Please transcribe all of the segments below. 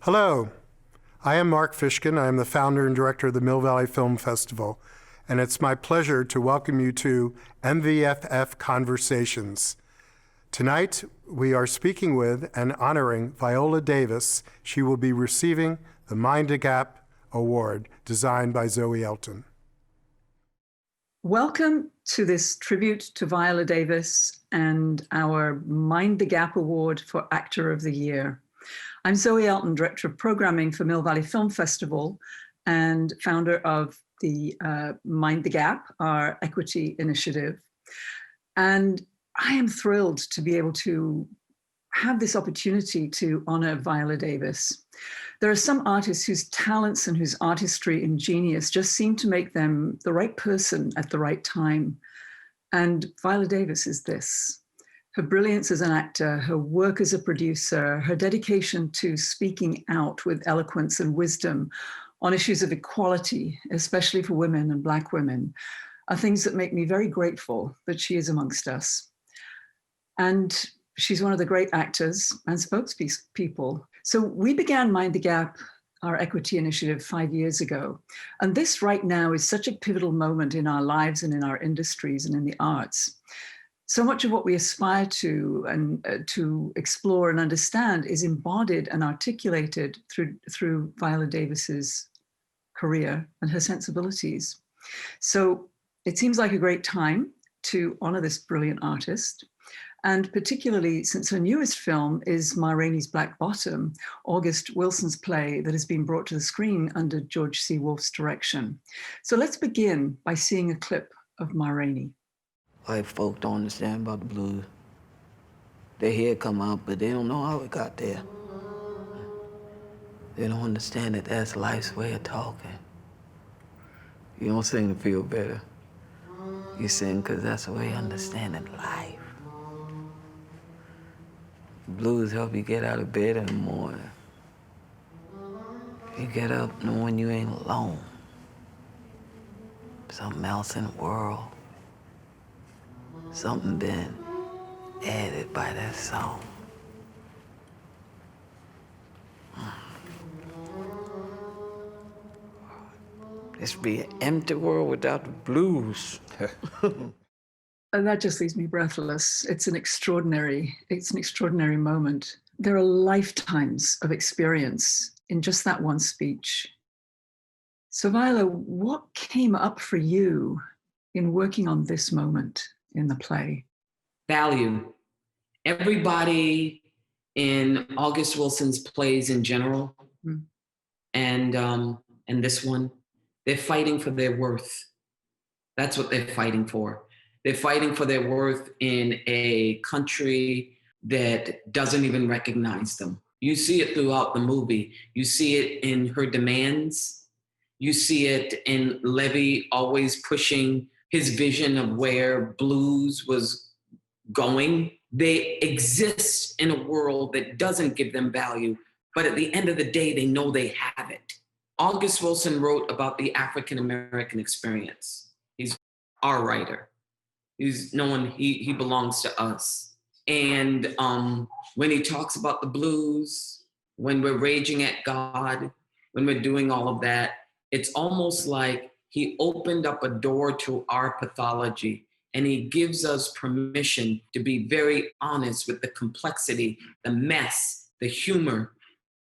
Hello, I am Mark Fishkin. I am the founder and director of the Mill Valley Film Festival, and it's my pleasure to welcome you to MVFF Conversations. Tonight, we are speaking with and honoring Viola Davis. She will be receiving the Mind the Gap Award, designed by Zoë Elton. Welcome to this tribute to Viola Davis and our Mind the Gap Award for Actor of the Year. I'm Zoë Elton, Director of Programming for Mill Valley Film Festival and founder of the Mind the Gap, our equity initiative. And I am thrilled to be able to have this opportunity to honor Viola Davis. There are some artists whose talents and whose artistry and genius just seem to make them the right person at the right time. And Viola Davis is this. Her brilliance as an actor, her work as a producer, her dedication to speaking out with eloquence and wisdom on issues of equality, especially for women and Black women, are things that make me very grateful that she is amongst us. And she's one of the great actors and spokespeople. So we began Mind the Gap, our equity initiative, 5 years ago. And this right now is such a pivotal moment in our lives and in our industries and in the arts. So much of what we aspire to and to explore and understand is embodied and articulated through Viola Davis's career and her sensibilities. So it seems like a great time to honor this brilliant artist. And particularly since her newest film is Ma Rainey's Black Bottom, August Wilson's play that has been brought to the screen under George C. Wolfe's direction. So let's begin by seeing a clip of Ma Rainey. White folk don't understand about the blues. They hear it come out, but they don't know how it got there. They don't understand that that's life's way of talking. You don't sing to feel better. You sing because that's the way of understanding life. Blues help you get out of bed in the morning. You get up knowing you ain't alone. Something else in the world. Something been added by that song. This be an empty world without the blues. And that just leaves me breathless. It's an extraordinary moment. There are lifetimes of experience in just that one speech. So Viola, what came up for you in working on this moment in the play? Value. Everybody in August Wilson's plays in general, and this one, they're fighting for their worth. That's what they're fighting for. They're fighting for their worth in a country that doesn't even recognize them. You see it throughout the movie. You see it in her demands. You see it in Levy always pushing his vision of where blues was going. They exist in a world that doesn't give them value, but at the end of the day, they know they have it. August Wilson wrote about the African-American experience. He's our writer. He's no one, he belongs to us. And when he talks about the blues, when we're raging at God, when we're doing all of that, it's almost like he opened up a door to our pathology, and he gives us permission to be very honest with the complexity, the mess, the humor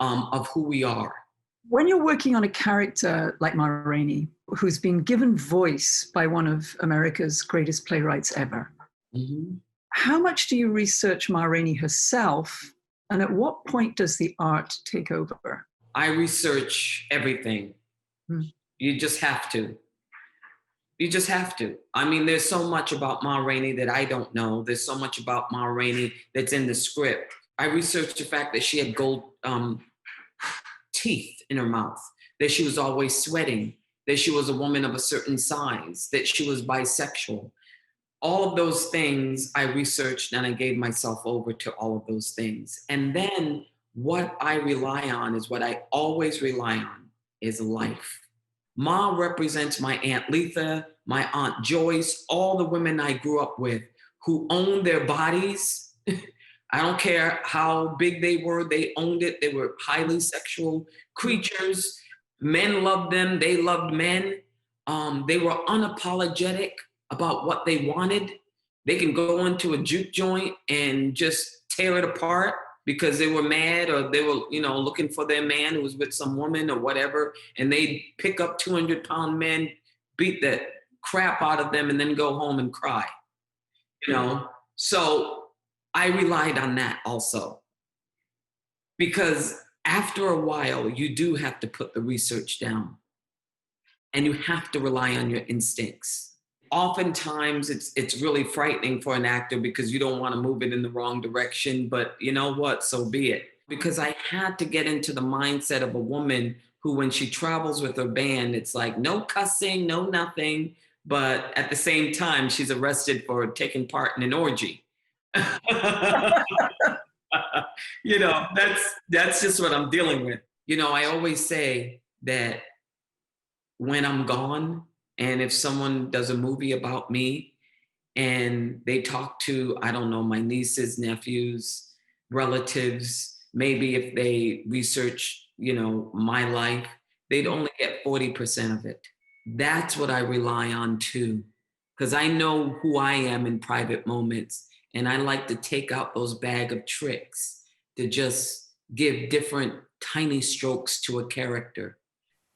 of who we are. When you're working on a character like Ma Rainey, who's been given voice by one of America's greatest playwrights ever, how much do you research Ma Rainey herself, and at what point does the art take over? I research everything. You just have to. You just have to. I mean, there's so much about Ma Rainey that I don't know. There's so much about Ma Rainey that's in the script. I researched the fact that she had gold teeth in her mouth, that she was always sweating, that she was a woman of a certain size, that she was bisexual. All of those things I researched, and I gave myself over to all of those things. And then what I rely on is what I always rely on is life. Ma represents my Aunt Letha, my Aunt Joyce, all the women I grew up with who own their bodies. I don't care how big they were, they owned it. They were highly sexual creatures. Men loved them, they loved men. They were unapologetic about what they wanted. They can go into a juke joint and just tear it apart because they were mad, or they were, looking for their man who was with some woman or whatever, and they pick up 200-pound men, beat the crap out of them, and then go home and cry. So I relied on that also, because after a while, you do have to put the research down, and you have to rely on your instincts. Oftentimes, it's really frightening for an actor because you don't want to move it in the wrong direction, but you know what? So be it. Because I had to get into the mindset of a woman who, when she travels with her band, it's like no cussing, no nothing, but at the same time, she's arrested for taking part in an orgy. That's just what I'm dealing with. I always say that when I'm gone, and if someone does a movie about me and they talk to, I don't know, my nieces, nephews, relatives, maybe if they research, my life, they'd only get 40% of it. That's what I rely on too, because I know who I am in private moments. And I like to take out those bag of tricks to just give different tiny strokes to a character.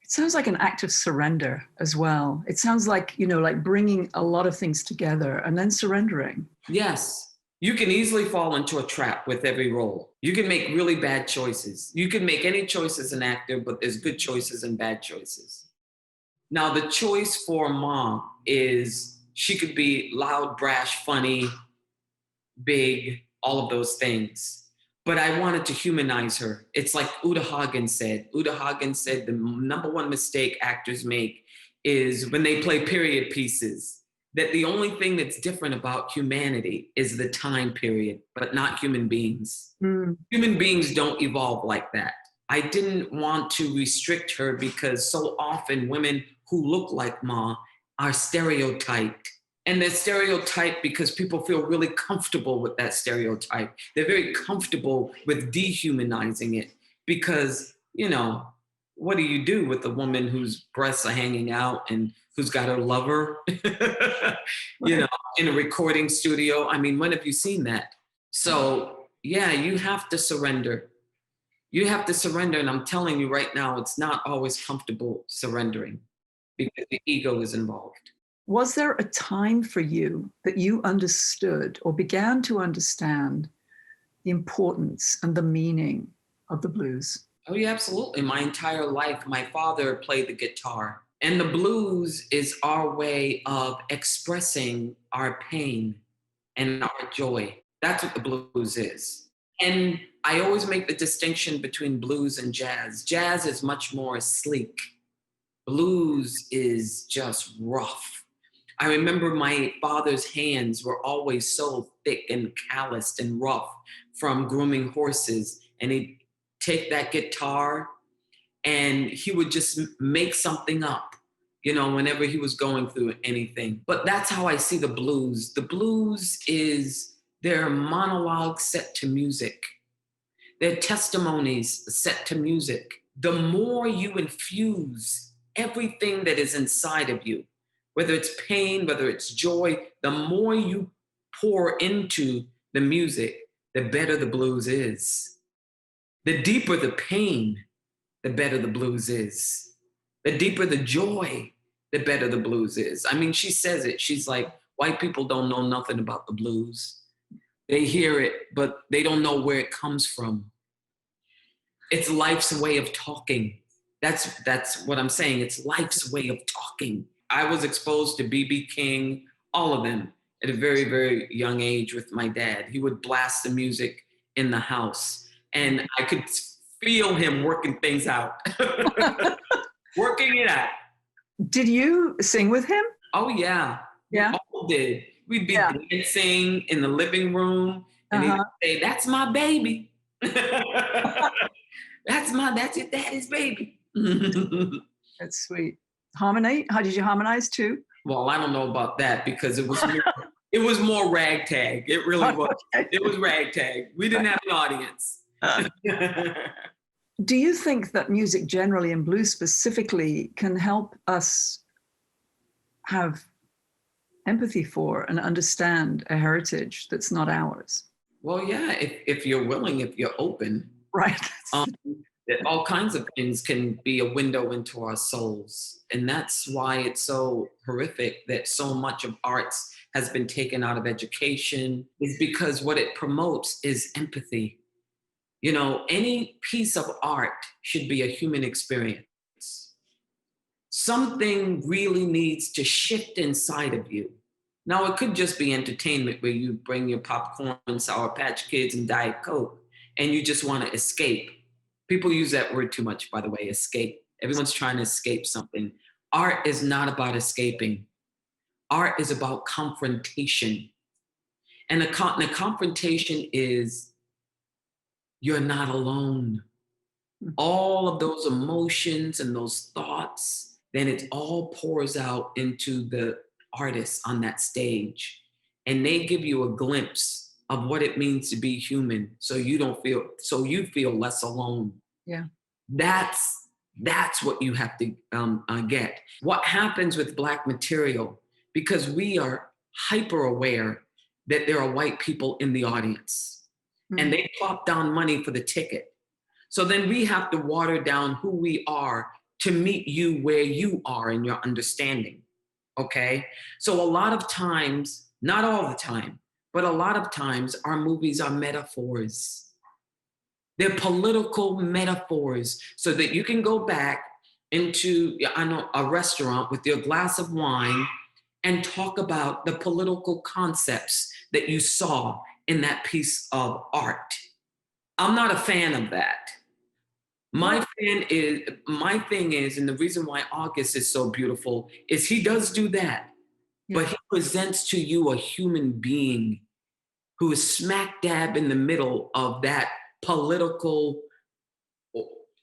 It sounds like an act of surrender as well. It sounds like, like bringing a lot of things together and then surrendering. Yes. You can easily fall into a trap with every role. You can make really bad choices. You can make any choice as an actor, but there's good choices and bad choices. Now, the choice for Ma is she could be loud, brash, funny, big, all of those things. But I wanted to humanize her. It's like Uta Hagen said. Uta Hagen said the number one mistake actors make is when they play period pieces, that the only thing that's different about humanity is the time period, but not human beings. Human beings don't evolve like that. I didn't want to restrict her because so often women who look like Ma are stereotyped. And they're stereotyped because people feel really comfortable with that stereotype. They're very comfortable with dehumanizing it because, what do you do with a woman whose breasts are hanging out and who's got her lover, in a recording studio? I mean, when have you seen that? So, yeah, you have to surrender. You have to surrender. And I'm telling you right now, it's not always comfortable surrendering because the ego is involved. Was there a time for you that you understood or began to understand the importance and the meaning of the blues? Oh, yeah, absolutely. My entire life, my father played the guitar. And the blues is our way of expressing our pain and our joy. That's what the blues is. And I always make the distinction between blues and jazz. Jazz is much more sleek. Blues is just rough. I remember my father's hands were always so thick and calloused and rough from grooming horses. And he'd take that guitar and he would just make something up, whenever he was going through anything. But that's how I see the blues. The blues is their monologues set to music. Their testimonies set to music. The more you infuse everything that is inside of you, whether it's pain, whether it's joy, the more you pour into the music, the better the blues is. The deeper the pain, the better the blues is. The deeper the joy, the better the blues is. I mean, she says it. She's like, white people don't know nothing about the blues. They hear it, but they don't know where it comes from. It's life's way of talking. That's what I'm saying. It's life's way of talking. I was exposed to B.B. King, all of them, at a very, very young age with my dad. He would blast the music in the house, and I could feel him working things out. Working it out. Did you sing with him? Oh, yeah. Yeah? We all did. We'd be dancing in the living room, and he'd say, "That's my baby." That's your daddy's baby. That's sweet. Harmony? How did you harmonize too? Well, I don't know about that because it It was more ragtag. It really was. Okay. It was ragtag. We didn't have an audience. Do you think that music generally and blues specifically can help us have empathy for and understand a heritage that's not ours? Well, yeah, if you're willing, if you're open, Right. all kinds of things can be a window into our souls. And that's why it's so horrific that so much of arts has been taken out of education, is because what it promotes is empathy. You know, any piece of art should be a human experience. Something really needs to shift inside of you. Now, it could just be entertainment where you bring your popcorn, Sour Patch Kids, and Diet Coke, and you just want to escape. People use that word too much, by the way, escape. Everyone's trying to escape something. Art is not about escaping. Art is about confrontation. And the confrontation is, you're not alone. All of those emotions and those thoughts, then it all pours out into the artists on that stage. And they give you a glimpse of what it means to be human, so you feel less alone. Yeah. That's what you have to get. What happens with Black material, because we are hyper aware that there are white people in the audience, and they plop down money for the ticket. So then we have to water down who we are to meet you where you are in your understanding, okay? So a lot of times, not all the time, but a lot of times our movies are metaphors. They're political metaphors, so that you can go back into a restaurant with your glass of wine and talk about the political concepts that you saw in that piece of art. I'm not a fan of that. My thing is, and the reason why August is so beautiful is he does do that, but he presents to you a human being who is smack dab in the middle of that political,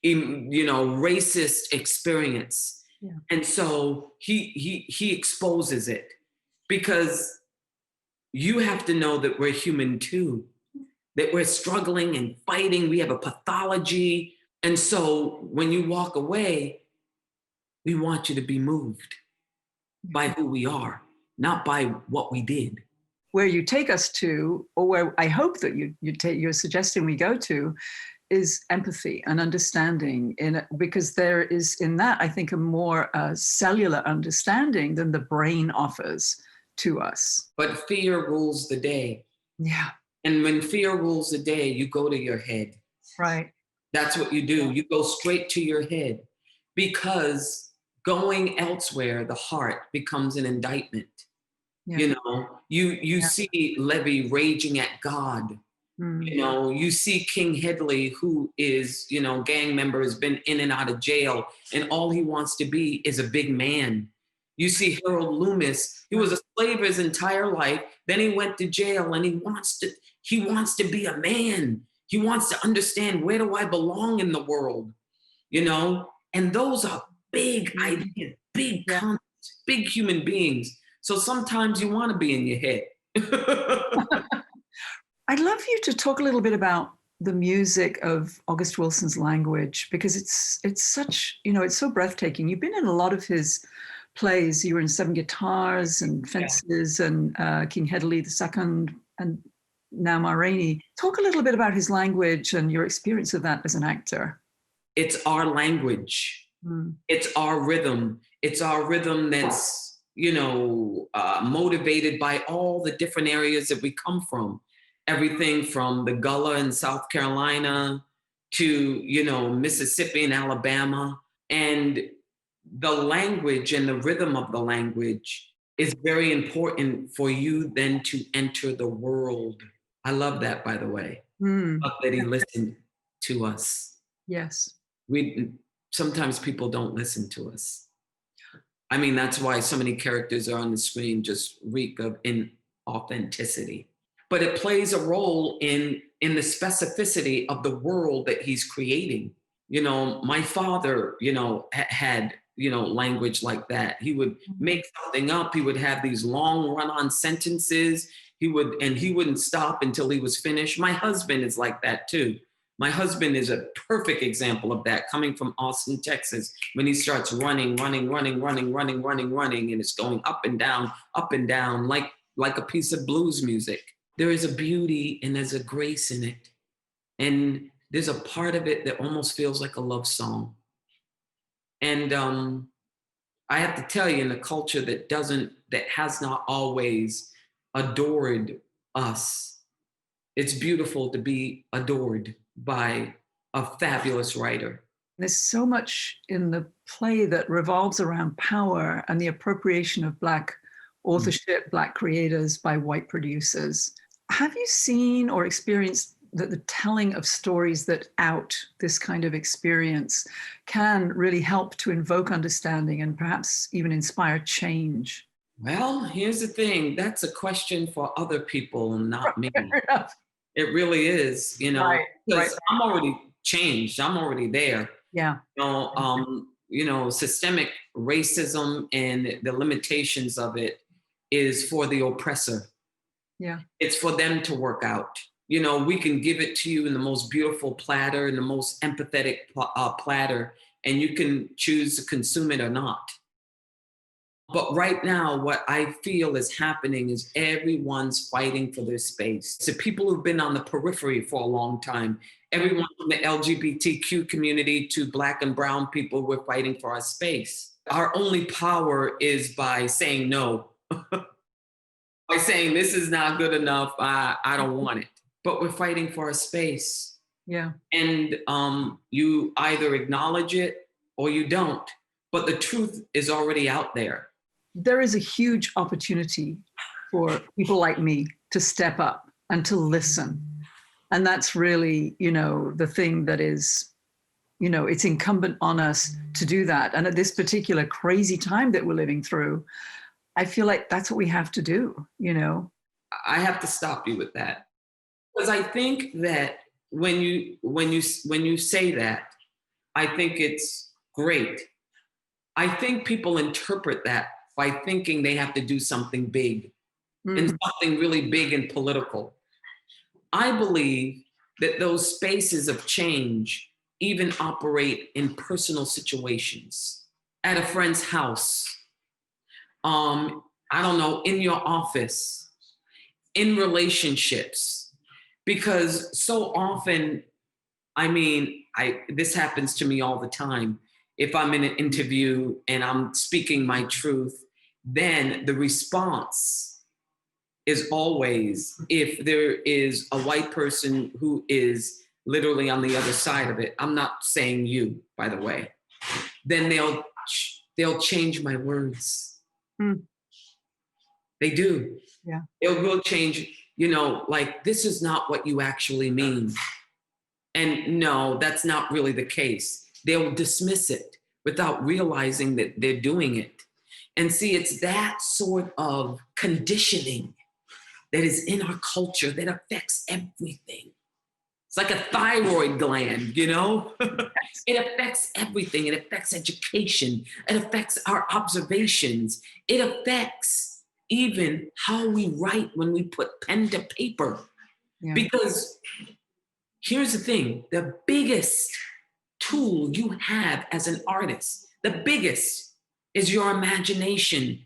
racist experience. Yeah. And so he exposes it, because you have to know that we're human too, that we're struggling and fighting. We have a pathology. And so when you walk away, we want you to be moved by who we are, not by what we did. Where you take us to, or where I hope that you're suggesting we go to, is empathy and understanding, because there is in that, I think, a more cellular understanding than the brain offers to us. But fear rules the day. Yeah. And when fear rules the day, you go to your head. Right. That's what you do. You go straight to your head, because going elsewhere, the heart becomes an indictment. Yeah. You see Levy raging at God. You see King Hedley, who is, gang member, has been in and out of jail, and all he wants to be is a big man. You see Harold Loomis, he was a slave his entire life. Then he went to jail, and he wants to be a man. He wants to understand, where do I belong in the world? And those are big ideas, big concepts, big human beings. So sometimes you want to be in your head. I'd love you to talk a little bit about the music of August Wilson's language, because it's such, it's so breathtaking. You've been in a lot of his plays. You were in Seven Guitars and Fences and King Hedley II and now Ma Rainey. Talk a little bit about his language and your experience of that as an actor. It's our language. It's our rhythm. It's our rhythm that's, motivated by all the different areas that we come from. Everything from the Gullah in South Carolina to, Mississippi and Alabama. And the language and the rhythm of the language is very important for you then to enter the world. I love that, by the way. Love that he listened to us. Yes. Sometimes people don't listen to us. I mean, that's why so many characters are on the screen just reek of inauthenticity. But it plays a role in the specificity of the world that he's creating. My father, had language like that. He would make something up. He would have these long run-on sentences. He wouldn't stop until he was finished. My husband is like that too. My husband is a perfect example of that, coming from Austin, Texas, when he starts running, and it's going up and down, like a piece of blues music. There is a beauty and there's a grace in it. And there's a part of it that almost feels like a love song. And I have to tell you, in a culture that has not always adored us, it's beautiful to be adored by a fabulous writer. There's so much in the play that revolves around power and the appropriation of Black authorship, Black creators by white producers. Have you seen or experienced that the telling of stories that out this kind of experience can really help to invoke understanding and perhaps even inspire change? Well, here's the thing. That's a question for other people, not me. Fair enough. It really is, Right. because I'm already changed. I'm already there. Yeah. Systemic racism and the limitations of it is for the oppressor. Yeah. It's for them to work out. We can give it to you in the most beautiful platter, in the most empathetic platter, and you can choose to consume it or not. But right now, what I feel is happening is everyone's fighting for their space. So people who've been on the periphery for a long time, everyone from the LGBTQ community to Black and brown people, we're fighting for our space. Our only power is by saying no, by saying this is not good enough, I don't want it. But we're fighting for our space. Yeah. And you either acknowledge it or you don't. But the truth is already out there. There is a huge opportunity for people like me to step up and to listen. And that's really, the thing that is, it's incumbent on us to do that. And at this particular crazy time that we're living through, I feel like that's what we have to do, I have to stop you with that. Because I think that when you say that, I think it's great. I think people interpret that by thinking they have to do something big and something really big and political. I believe that those spaces of change even operate in personal situations, at a friend's house, in your office, in relationships, because so often, this happens to me all the time. If I'm in an interview and I'm speaking my truth, then the response is always, if there is a white person who is literally on the other side of it, I'm not saying you, by the way, then they'll change my words. They do. Yeah. It will change, this is not what you actually mean. And no, that's not really the case. They'll dismiss it without realizing that they're doing it. And see, it's that sort of conditioning that is in our culture that affects everything. It's like a thyroid gland, It affects everything. It affects education. It affects our observations. It affects even how we write when we put pen to paper. Yeah. Because here's the thing, the biggest tool you have as an artist, the biggest, is your imagination.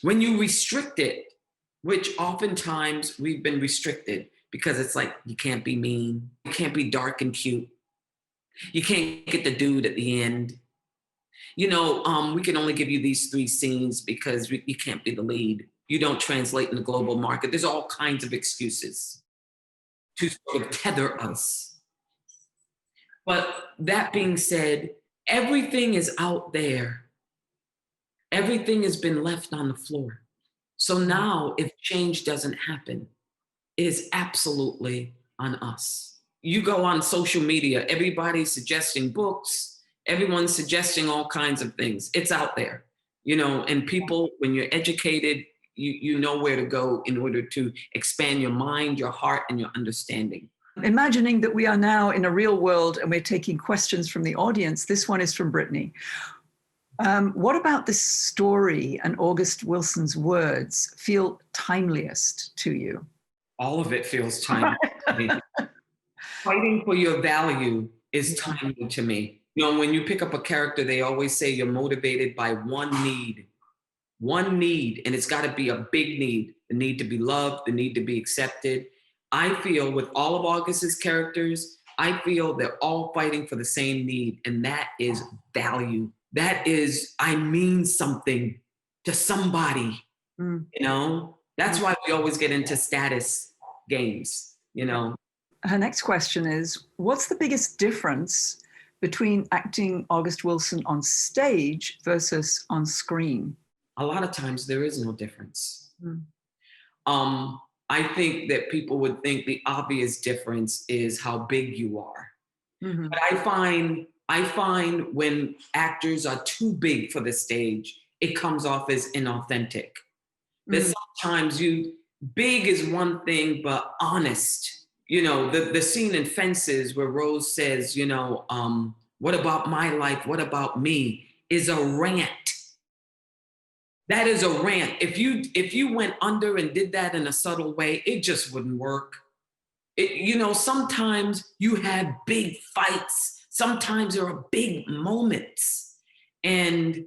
When you restrict it, which oftentimes we've been restricted because it's like, you can't be mean, you can't be dark and cute, you can't get the dude at the end. We can only give you these 3 scenes because you can't be the lead. You don't translate in the global market. There's all kinds of excuses to sort of tether us. But that being said, everything is out there. Everything has been left on the floor. So now, if change doesn't happen, it is absolutely on us. You go on social media, everybody's suggesting books, everyone's suggesting all kinds of things. It's out there, and people, when you're educated, you know where to go in order to expand your mind, your heart, and your understanding. Imagining that we are now in a real world and we're taking questions from the audience. This one is from Brittany. What about this story and August Wilson's words feel timeliest to you? All of it feels timely to me. Fighting for your value is timely to me. You know, when you pick up a character, they always say you're motivated by one need, and it's got to be a big need, the need to be loved, the need to be accepted. I feel with all of August's characters, I feel they're all fighting for the same need, and that is value. That is, I mean something to somebody, you know? That's why we always get into status games, you know? Her next question is, what's the biggest difference between acting August Wilson on stage versus on screen? A lot of times there is no difference. I think that people would think the obvious difference is how big you are. But I find when actors are too big for the stage, it comes off as inauthentic. That sometimes big is one thing, but honest. You know, the scene in Fences where Rose says, you know, what about my life? What about me? Is a rant. That is a rant. If you went under and did that in a subtle way, it just wouldn't work. You know, sometimes you have big fights. Sometimes there are big moments. And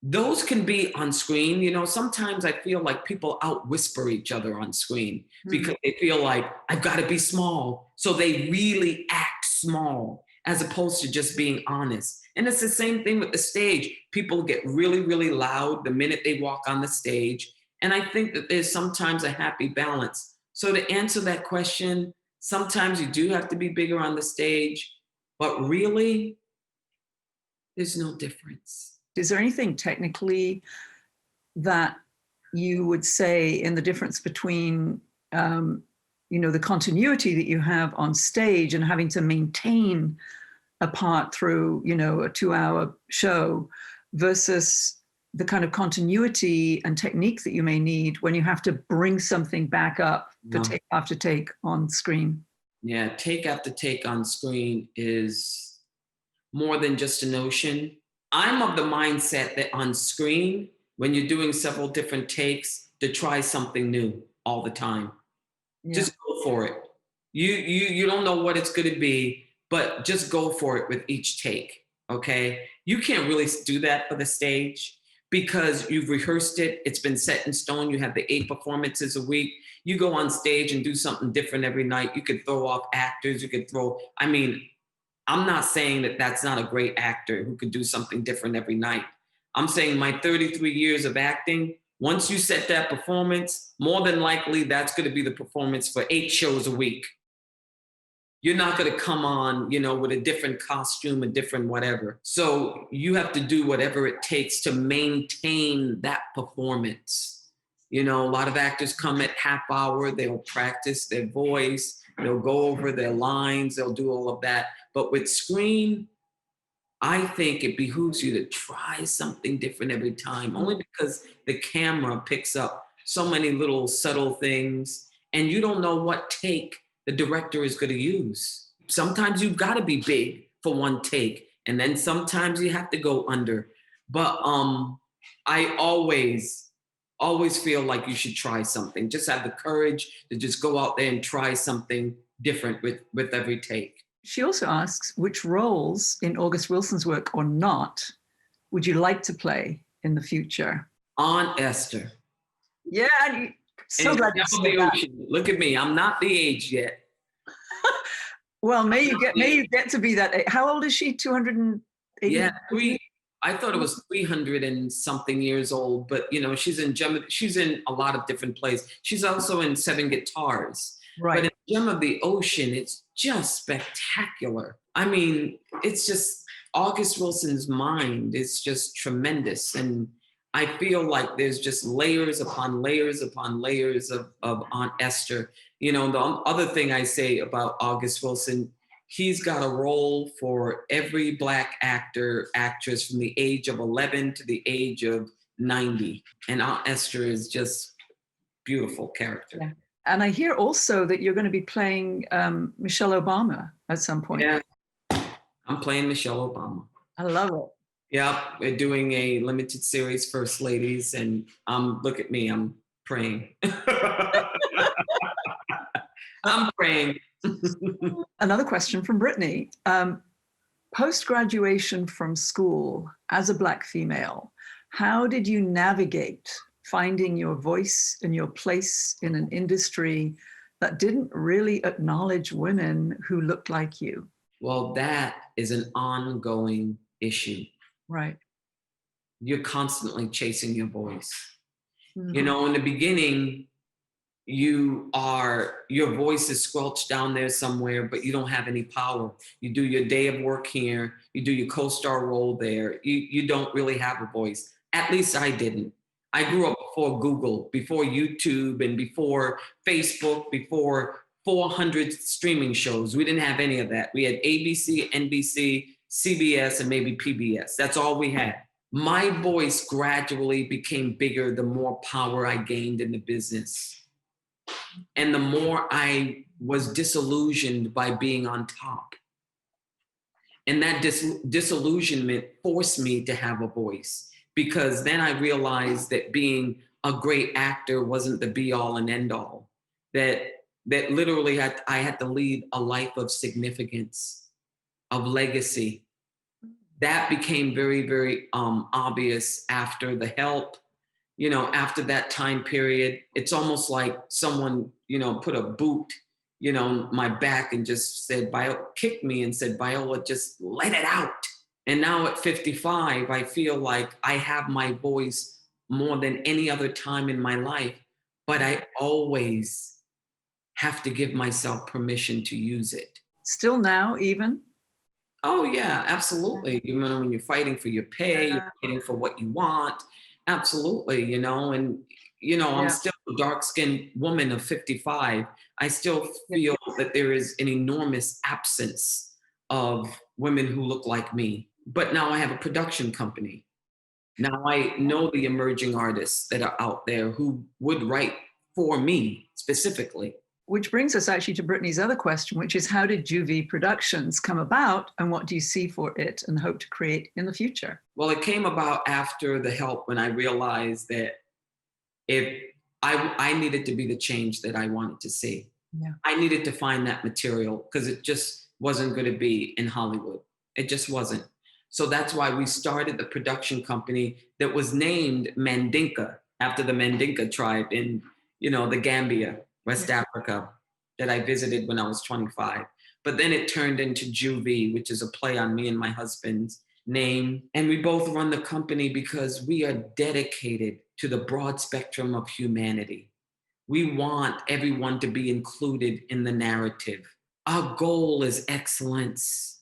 those can be on screen. You know, sometimes I feel like people out whisper each other on screen because they feel like I've got to be small. So they really act small as opposed to just being honest. And it's the same thing with the stage. People get really, really loud the minute they walk on the stage. And I think that there's sometimes a happy balance. So to answer that question, sometimes you do have to be bigger on the stage, but really, there's no difference. Is there anything technically that you would say in the difference between, you know, the continuity that you have on stage and having to maintain a part through, you know, a 2-hour show versus the kind of continuity and technique that you may need when you have to bring something back up for take after take on screen? Yeah, take after take on screen is more than just a notion. I'm of the mindset that on screen, when you're doing several different takes, to try something new all the time. Yeah. Just go for it. You don't know what it's going to be, but just go for it with each take, okay? You can't really do that for the stage because you've rehearsed it. It's been set in stone. You have the 8 performances a week. You go on stage and do something different every night. You could throw off actors. You could I'm not saying that that's not a great actor who could do something different every night. I'm saying my 33 years of acting, once you set that performance, more than likely that's going to be the performance for 8 shows a week. You're not going to come on, you know, with a different costume, a different whatever. So you have to do whatever it takes to maintain that performance. You know, a lot of actors come at half hour, they'll practice their voice, they'll go over their lines, they'll do all of that. But with screen, I think it behooves you to try something different every time, only because the camera picks up so many little subtle things and you don't know what take the director is going to use. Sometimes you've got to be big for one take, and then sometimes you have to go under. But I always feel like you should try something. Just have the courage to just go out there and try something different with every take. She also asks, which roles in August Wilson's work or not would you like to play in the future? Aunt Esther. Yeah, so glad you said that. Look at me, I'm not the age yet. Well, may you get to be that age. How old is she? 280? Yeah, I thought it was 300 and something years old, but you know, she's in a lot of different plays. She's also in 7 Guitars. Right. But in Gem of the Ocean, it's just spectacular. I mean, it's just August Wilson's mind is just tremendous. And I feel like there's just layers upon layers upon layers of Aunt Esther. You know, the other thing I say about August Wilson, he's got a role for every Black actor, actress from the age of 11 to the age of 90. And Aunt Esther is just beautiful character. Yeah. And I hear also that you're going to be playing Michelle Obama at some point. Yeah, I'm playing Michelle Obama. I love it. Yep, we're doing a limited series, First Ladies, and look at me, I'm praying. I'm praying. Another question from Brittany. Post-graduation from school as a Black female, how did you navigate finding your voice and your place in an industry that didn't really acknowledge women who looked like you? Well, that is an ongoing issue. Right. You're constantly chasing your voice. Mm-hmm. You know, in the beginning, your voice is squelched down there somewhere, but you don't have any power. You do your day of work here, you do your co-star role there. You don't really have a voice. At least I didn't. I grew up before Google, before YouTube, and before Facebook, before 400 streaming shows. We didn't have any of that. We had ABC, NBC, CBS, and maybe PBS. That's all we had. My voice gradually became bigger the more power I gained in the business. And the more I was disillusioned by being on top. And that disillusionment forced me to have a voice, because then I realized that being a great actor wasn't the be all and end all, that literally I had to lead a life of significance, of legacy. That became very, very obvious after The Help. You know, after that time period, it's almost like someone, you know, put a boot, you know, my back and just said, kicked me and said, Viola, just let it out. And now at 55, I feel like I have my voice more than any other time in my life, but I always have to give myself permission to use it. Still now, even? Oh yeah, absolutely. You know, when you're fighting for your pay, you're fighting for what you want. Absolutely, you know, and, you know, I'm still a dark-skinned woman of 55. I still feel that there is an enormous absence of women who look like me. But now I have a production company. Now I know the emerging artists that are out there who would write for me specifically. Which brings us actually to Brittany's other question, which is how did Juvie Productions come about and what do you see for it and hope to create in the future? Well, it came about after The Help, when I realized that if I needed to be the change that I wanted to see. Yeah. I needed to find that material because it just wasn't going to be in Hollywood. It just wasn't. So that's why we started the production company that was named Mandinka, after the Mandinka tribe in, you know, the Gambia, West Africa, that I visited when I was 25. But then it turned into Juvie, which is a play on me and my husband's name. And we both run the company because we are dedicated to the broad spectrum of humanity. We want everyone to be included in the narrative. Our goal is excellence.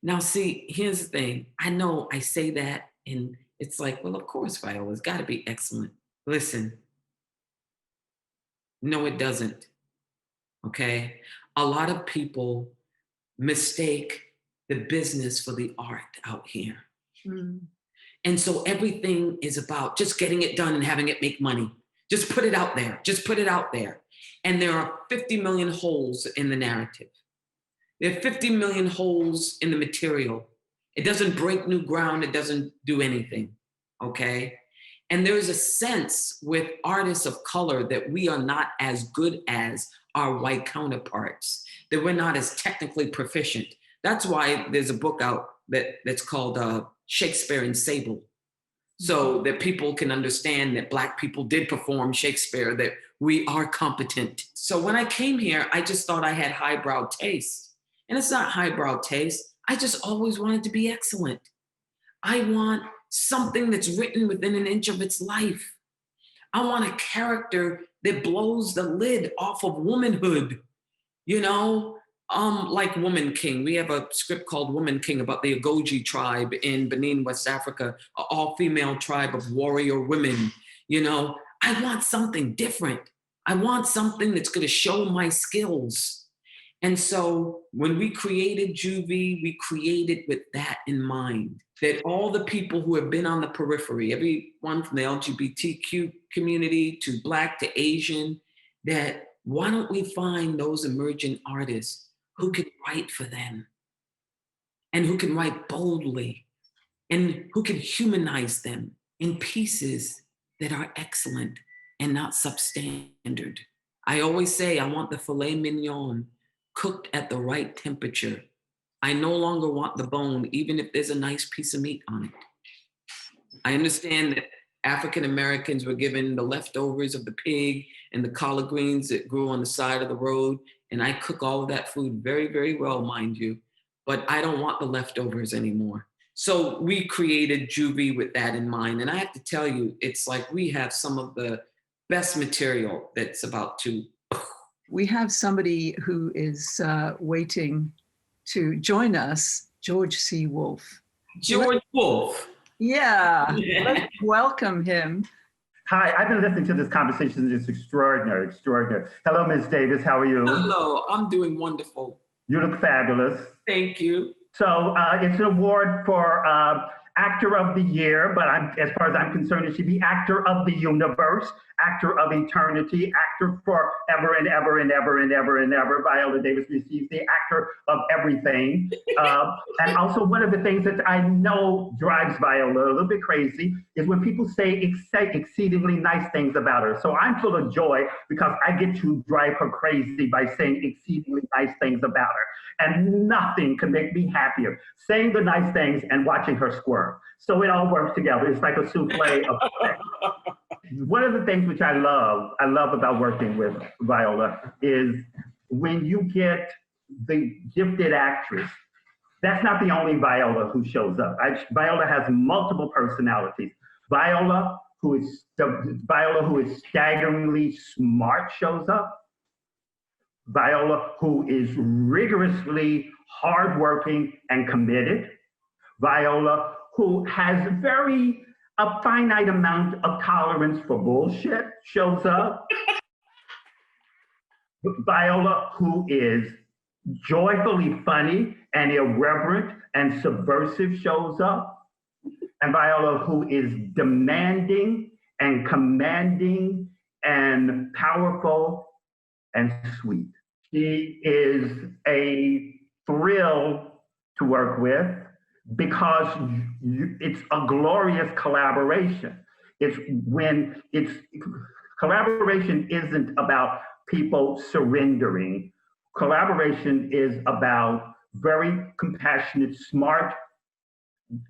Now, see, here's the thing. I know I say that and it's like, well, of course, Viola's got to be excellent. Listen. No, it doesn't. Okay? A lot of people mistake the business for the art out here. Mm. And so everything is about just getting it done and having it make money. Just put it out there. Just put it out there. And there are 50 million holes in the narrative. There are 50 million holes in the material. It doesn't break new ground. It doesn't do anything. Okay? And there is a sense with artists of color that we are not as good as our white counterparts, that we're not as technically proficient. That's why there's a book out that's called Shakespeare and Sable, so that people can understand that Black people did perform Shakespeare, that we are competent. So when I came here, I just thought I had highbrow taste. And it's not highbrow taste. I just always wanted to be excellent. I want something that's written within an inch of its life. I want a character that blows the lid off of womanhood, you know, like Woman King. We have a script called Woman King about the Agoji tribe in Benin, West Africa, an all-female tribe of warrior women. You know, I want something different. I want something that's going to show my skills. And so when we created Juvie, we created with that in mind, that all the people who have been on the periphery, everyone from the LGBTQ community to Black to Asian, that why don't we find those emerging artists who can write for them and who can write boldly and who can humanize them in pieces that are excellent and not substandard. I always say I want the filet mignon cooked at the right temperature. I no longer want the bone, even if there's a nice piece of meat on it. I understand that African Americans were given the leftovers of the pig and the collard greens that grew on the side of the road. And I cook all of that food very, very well, mind you. But I don't want the leftovers anymore. So we created Juvie with that in mind. And I have to tell you, it's like we have some of the best material that's about to. We have somebody who is waiting to join us, George C. Wolfe. George Wolfe. Yeah, let's welcome him. Hi, I've been listening to this conversation. It's extraordinary, extraordinary. Hello, Ms. Davis, how are you? Hello, I'm doing wonderful. You look fabulous. Thank you. So it's an award for Actor of the Year, but as far as I'm concerned, it should be Actor of the Universe, Actor of Eternity, Actor forever and ever and ever and ever and ever. Viola Davis receives the Actor of Everything. And also one of the things that I know drives Viola a little bit crazy is when people say exceedingly nice things about her. So I'm full of joy because I get to drive her crazy by saying exceedingly nice things about her. And nothing can make me happier, saying the nice things and watching her squirm. So it all works together. It's like a souffle of One of the things which I love about working with Viola is when you get the gifted actress. That's not the only Viola who shows up. Viola has multiple personalities. Viola, who is staggeringly smart, shows up. Viola, who is rigorously hardworking and committed. Viola, who has a finite amount of tolerance for bullshit, shows up. Viola, who is joyfully funny and irreverent and subversive, shows up. And Viola, who is demanding and commanding and powerful and sweet. She is a thrill to work with because it's a glorious collaboration. Collaboration isn't about people surrendering. Collaboration is about very compassionate, smart,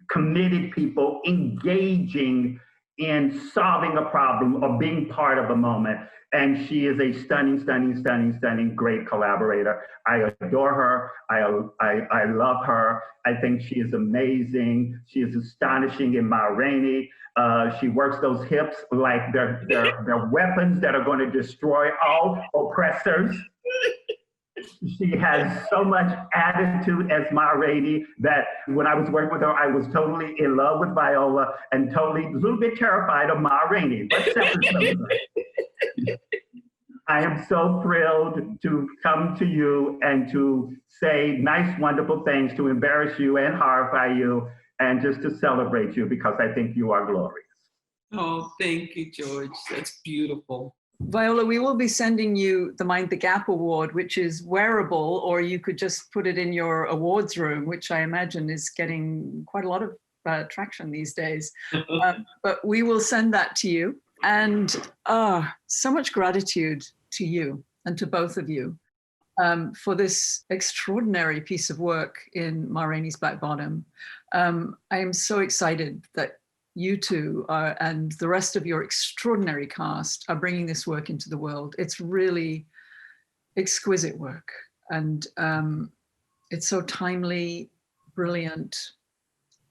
committed people engaging in solving a problem or being part of a moment. And she is a stunning, great collaborator. I adore her. I love her. I think she is amazing. She is astonishing in Ma Rainey. She works those hips like they're weapons that are going to destroy all oppressors. She has so much attitude as Ma Rainey that when I was working with her, I was totally in love with Viola and totally a little bit terrified of Ma Rainey. But I am so thrilled to come to you and to say nice, wonderful things, to embarrass you and horrify you, and just to celebrate you because I think you are glorious. Oh, thank you, George. That's beautiful. Viola, we will be sending you the Mind the Gap Award, which is wearable, or you could just put it in your awards room, which I imagine is getting quite a lot of traction these days. But we will send that to you. And so much gratitude to you and to both of you for this extraordinary piece of work in Ma Rainey's Black Bottom. I am so excited that you two and the rest of your extraordinary cast are bringing this work into the world. It's really exquisite work. And it's so timely, brilliant.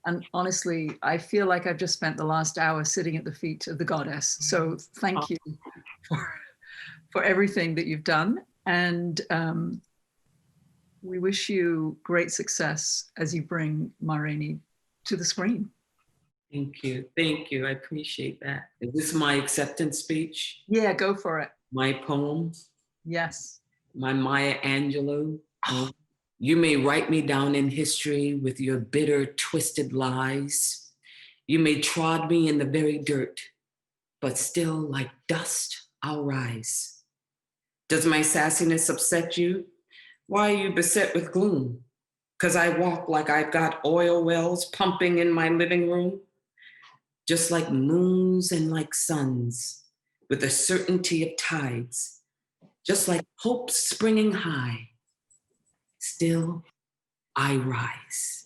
And honestly, I feel like I've just spent the last hour sitting at the feet of the goddess. So thank you for everything that you've done. And we wish you great success as you bring Ma Rainey to the screen. Thank you. Thank you. I appreciate that. Is this my acceptance speech? Yeah, go for it. My poem? Yes. My Maya Angelou? You may write me down in history with your bitter, twisted lies. You may trod me in the very dirt, but still like dust, I'll rise. Does my sassiness upset you? Why are you beset with gloom? because I walk like I've got oil wells pumping in my living room, just like moons and like suns, with the certainty of tides, just like hope springing high. Still, I rise.